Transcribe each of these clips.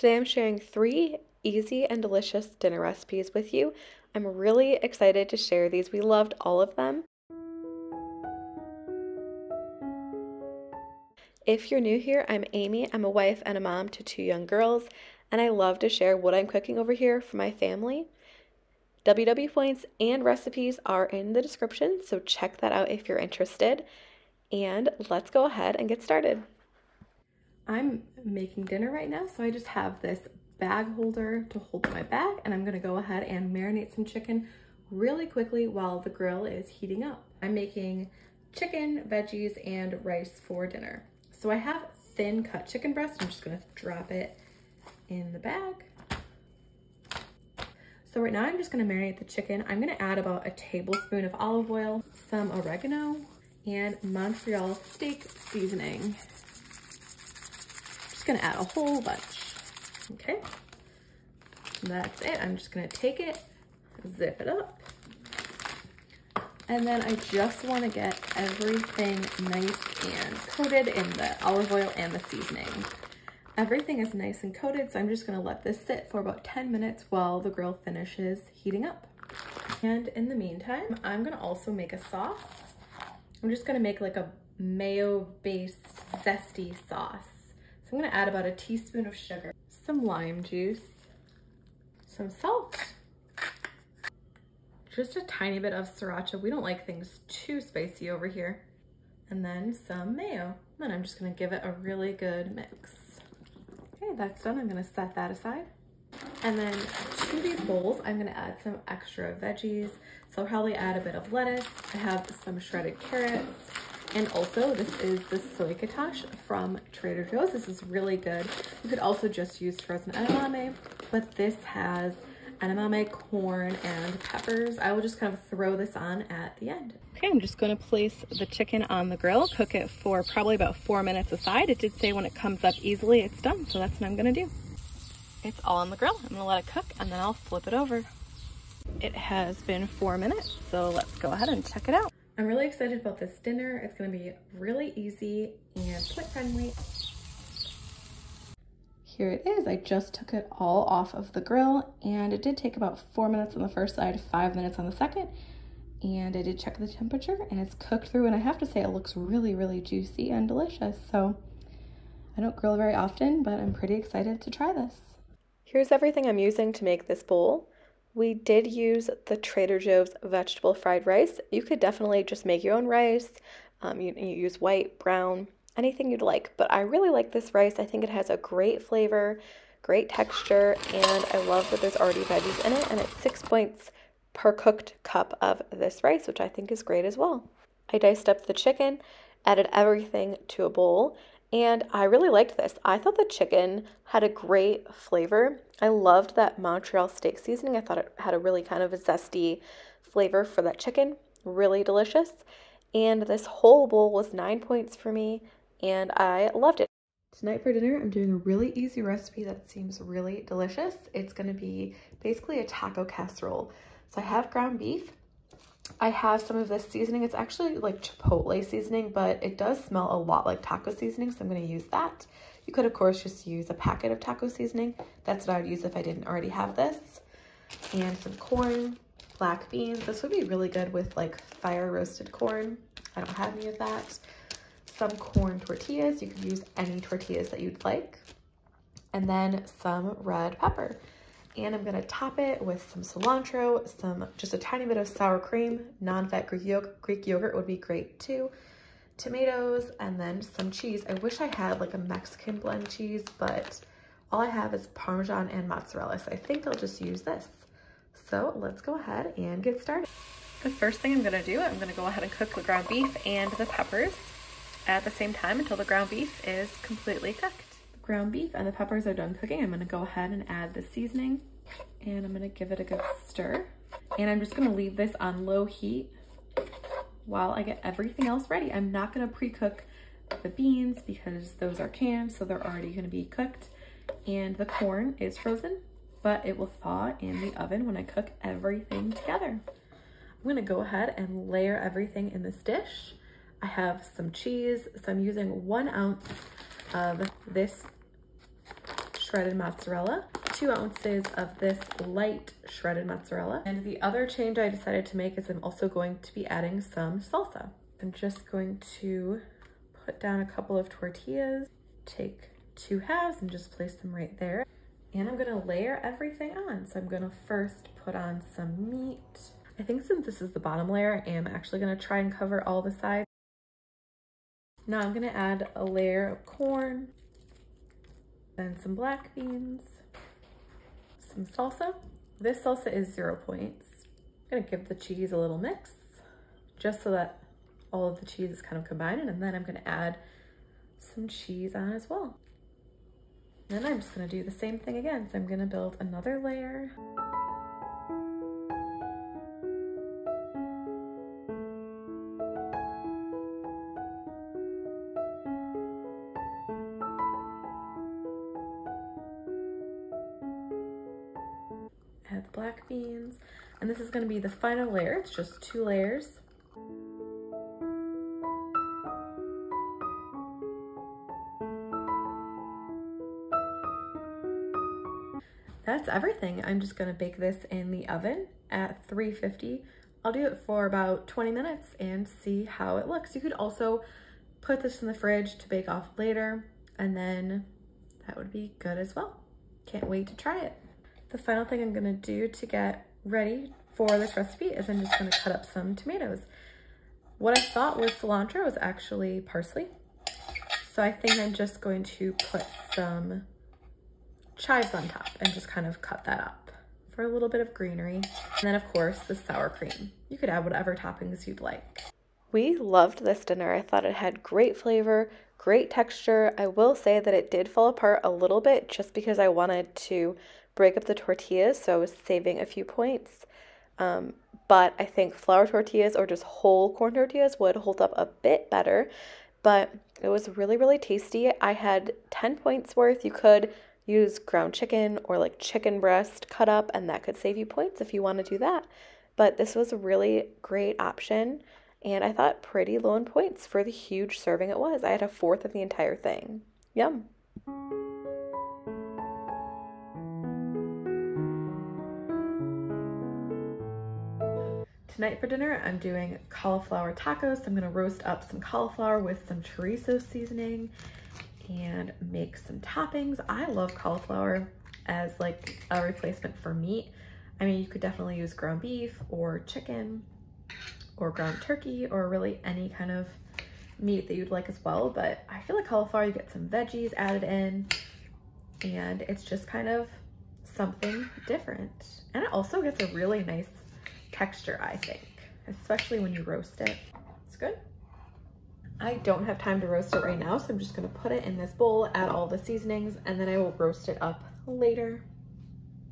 Today I'm sharing 3 easy and delicious dinner recipes with you. I'm really excited to share these. We loved all of them. If you're new here, I'm Amy. I'm a wife and a mom to 2 young girls, and I love to share what I'm cooking over here for my family. WW points and recipes are in the description, so check that out if you're interested. And let's go ahead and get started. I'm making dinner right now, so I just have this bag holder to hold my bag, and I'm gonna go ahead and marinate some chicken really quickly while the grill is heating up. I'm making chicken, veggies, and rice for dinner. So I have thin cut chicken breast. I'm just gonna drop it in the bag. So right now I'm just gonna marinate the chicken. I'm gonna add about a tablespoon of olive oil, some oregano, and Montreal steak seasoning. Just gonna add a whole bunch. Okay, that's it. I'm just gonna take it, zip it up, and then I just wanna get everything nice and coated in the olive oil and the seasoning. Everything is nice and coated, so I'm just gonna let this sit for about 10 minutes while the grill finishes heating up. And in the meantime, I'm gonna also make a sauce. I'm just gonna make like a mayo-based zesty sauce. So I'm gonna add about a teaspoon of sugar, some lime juice, some salt, just a tiny bit of sriracha. We don't like things too spicy over here. And then some mayo. Then I'm just gonna give it a really good mix. Okay, that's done. I'm gonna set that aside. And then to these bowls, I'm gonna add some extra veggies. So I'll probably add a bit of lettuce. I have some shredded carrots. And also this is the soycutash from Trader Joe's. This is really good. You could also just use frozen edamame, but this has edamame, corn, and peppers. I will just kind of throw this on at the end. Okay, I'm just gonna place the chicken on the grill, cook it for probably about 4 minutes aside. It did say when it comes up easily, it's done, so that's what I'm gonna do. It's all on the grill. I'm gonna let it cook and then I'll flip it over. It has been 4 minutes, so let's go ahead and check it out. I'm really excited about this dinner. It's gonna be really easy and quick friendly. Here it is. I just took it all off of the grill, and it did take about 4 minutes on the first side, 5 minutes on the second. And I did check the temperature, and it's cooked through, and I have to say it looks really, really juicy and delicious. So I don't grill very often, but I'm pretty excited to try this. Here's everything I'm using to make this bowl. We did use the Trader Joe's vegetable fried rice. You could definitely just make your own rice. You use white, brown, anything you'd like. But I really like this rice. I think it has a great flavor, great texture, and I love that there's already veggies in it. And it's 6 points per cooked cup of this rice, which I think is great as well. I diced up the chicken, added everything to a bowl, and I really liked this. I thought the chicken had a great flavor. I loved that Montreal steak seasoning. I thought it had a really kind of a zesty flavor for that chicken. Really delicious. And this whole bowl was 9 points for me, and I loved it. Tonight for dinner, I'm doing a really easy recipe that seems really delicious. It's gonna be basically a taco casserole. So I have ground beef. I have some of this seasoning. It's actually like chipotle seasoning, but it does smell a lot like taco seasoning, so I'm gonna use that. You could, of course, just use a packet of taco seasoning. That's what I would use if I didn't already have this. And some corn, black beans. This would be really good with like fire roasted corn. I don't have any of that. Some corn tortillas. You could use any tortillas that you'd like. And then some red pepper. And I'm gonna top it with some cilantro, just a tiny bit of sour cream, non-fat Greek yogurt would be great too, tomatoes, and then some cheese. I wish I had like a Mexican blend cheese, but all I have is Parmesan and mozzarella, so I think I'll just use this. So let's go ahead and get started. The first thing I'm gonna do, I'm gonna go ahead and cook the ground beef and the peppers at the same time until the ground beef is completely cooked. Ground beef and the peppers are done cooking. I'm gonna go ahead and add the seasoning, and I'm gonna give it a good stir. And I'm just gonna leave this on low heat while I get everything else ready. I'm not gonna pre-cook the beans because those are canned, so they're already gonna be cooked. And the corn is frozen, but it will thaw in the oven when I cook everything together. I'm gonna go ahead and layer everything in this dish. I have some cheese, so I'm using 1 ounce of this shredded mozzarella, 2 ounces of this light shredded mozzarella. And the other change I decided to make is I'm also going to be adding some salsa. I'm just going to put down a couple of tortillas, take 2 halves and just place them right there. And I'm gonna layer everything on. So I'm gonna first put on some meat. I think since this is the bottom layer, I am actually gonna try and cover all the sides. Now I'm gonna add a layer of corn, then some black beans, some salsa. This salsa is 0 points. I'm gonna give the cheese a little mix, just so that all of the cheese is kind of combined, and then I'm gonna add some cheese on as well. Then I'm just gonna do the same thing again. So I'm gonna build another layer. Add the black beans, and this is gonna be the final layer. It's just 2 layers. That's everything. I'm just gonna bake this in the oven at 350. I'll do it for about 20 minutes and see how it looks. You could also put this in the fridge to bake off later, and then that would be good as well. Can't wait to try it. The final thing I'm gonna do to get ready for this recipe is I'm just gonna cut up some tomatoes. What I thought was cilantro was actually parsley. So I think I'm just going to put some chives on top and just kind of cut that up for a little bit of greenery. And then of course the sour cream. You could add whatever toppings you'd like. We loved this dinner. I thought it had great flavor, great texture. I will say that it did fall apart a little bit just because I wanted to break up the tortillas, so I was saving a few points. But I think flour tortillas or just whole corn tortillas would hold up a bit better, but it was really, really tasty. I had 10 points worth. You could use ground chicken or like chicken breast cut up, and that could save you points if you want to do that. But this was a really great option, and I thought pretty low in points for the huge serving it was. I had a 1/4 of the entire thing. Yum. Tonight for dinner, I'm doing cauliflower tacos. So I'm gonna roast up some cauliflower with some chorizo seasoning and make some toppings. I love cauliflower as like a replacement for meat. I mean, you could definitely use ground beef or chicken or ground turkey or really any kind of meat that you'd like as well. But I feel like cauliflower, you get some veggies added in and it's just kind of something different. And it also gets a really nice texture, I think, especially when you roast it. It's good. I don't have time to roast it right now, so I'm just gonna put it in this bowl, add all the seasonings, and then I will roast it up later.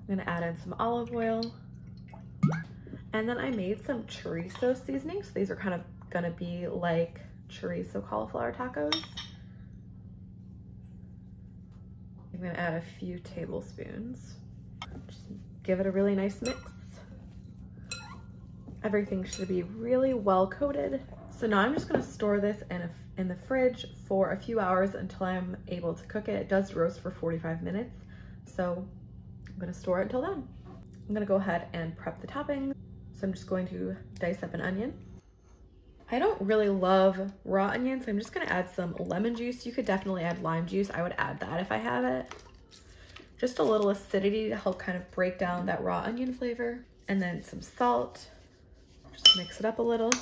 I'm gonna add in some olive oil. And then I made some chorizo seasonings. So these are kind of gonna be like chorizo cauliflower tacos. I'm gonna add a few tablespoons. Just give it a really nice mix. Everything should be really well coated. So now I'm just gonna store this in the fridge for a few hours until I'm able to cook it. It does roast for 45 minutes, so I'm gonna store it until then. I'm gonna go ahead and prep the toppings. So I'm just going to dice up an onion. I don't really love raw onions, so I'm just gonna add some lemon juice. You could definitely add lime juice. I would add that if I have it. Just a little acidity to help kind of break down that raw onion flavor. And then some salt. Just mix it up a little.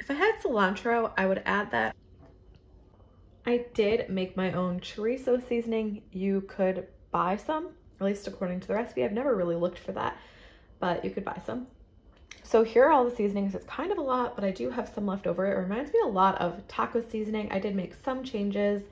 If I had cilantro, I would add that. I did make my own chorizo seasoning. You could buy some, at least according to the recipe. I've never really looked for that, but you could buy some. So here are all the seasonings. It's kind of a lot, but I do have some left over. It reminds me a lot of taco seasoning. I did make some changes.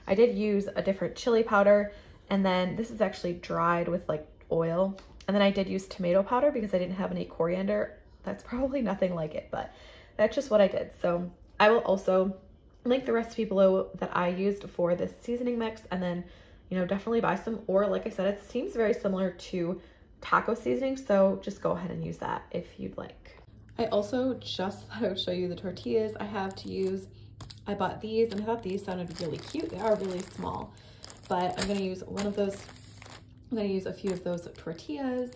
I did use a different chili powder, and then this is actually dried with like oil. And then I did use tomato powder because I didn't have any coriander. That's probably nothing like it, but that's just what I did. So I will also link the recipe below that I used for this seasoning mix, and then, you know, definitely buy some, or like I said, it seems very similar to taco seasoning, so just go ahead and use that if you'd like. I also just thought I would show you the tortillas I have to use. I bought these and I thought these sounded really cute. They are really small. but I'm gonna use one of those. I'm gonna use a few of those tortillas,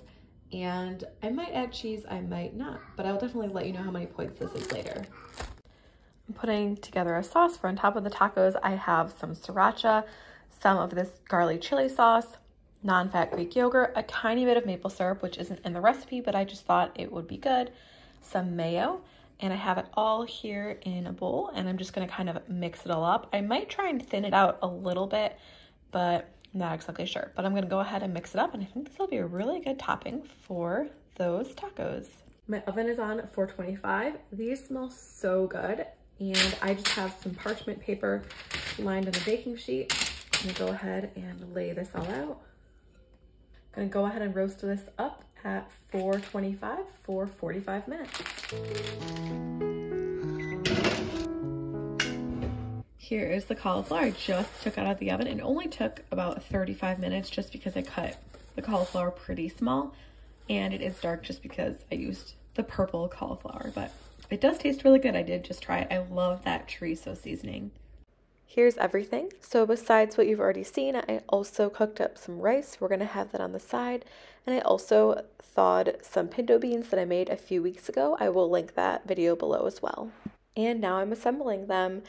and I might add cheese, I might not, but I'll definitely let you know how many points this is later. I'm putting together a sauce for on top of the tacos. I have some sriracha, some of this garlic chili sauce, non-fat Greek yogurt, a tiny bit of maple syrup, which isn't in the recipe, but I just thought it would be good, some mayo, and I have it all here in a bowl, and I'm just gonna kind of mix it all up. I might try and thin it out a little bit, but I'm not exactly sure. But I'm gonna go ahead and mix it up, and I think this will be a really good topping for those tacos. My oven is on 425. These smell so good, and I just have some parchment paper lined on the baking sheet. I'm gonna go ahead and lay this all out. I'm gonna go ahead and roast this up at 425 for 45 minutes. Here is the cauliflower I just took out of the oven. It only took about 35 minutes just because I cut the cauliflower pretty small, and it is dark just because I used the purple cauliflower, but it does taste really good. I did just try it. I love that chorizo seasoning. Here's everything. So besides what you've already seen, I also cooked up some rice. We're gonna have that on the side. And I also thawed some pinto beans that I made a few weeks ago. I will link that video below as well. And now I'm assembling them.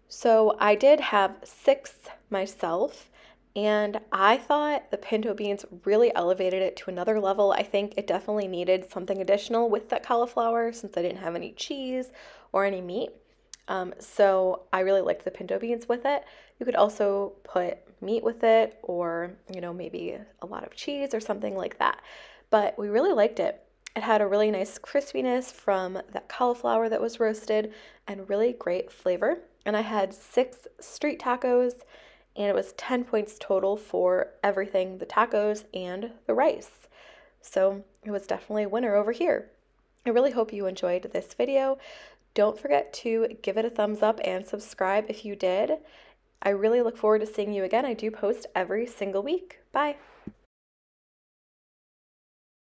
So I did have 6 myself, and I thought the pinto beans really elevated it to another level. I think it definitely needed something additional with that cauliflower since I didn't have any cheese or any meat. So I really liked the pinto beans with it. You could also put meat with it, or, you know, maybe a lot of cheese or something like that. But we really liked it. It had a really nice crispiness from that cauliflower that was roasted and really great flavor. And I had 6 street tacos, and it was 10 points total for everything, the tacos and the rice. So it was definitely a winner over here. I really hope you enjoyed this video. Don't forget to give it a thumbs up and subscribe if you did. I really look forward to seeing you again. I do post every single week. Bye.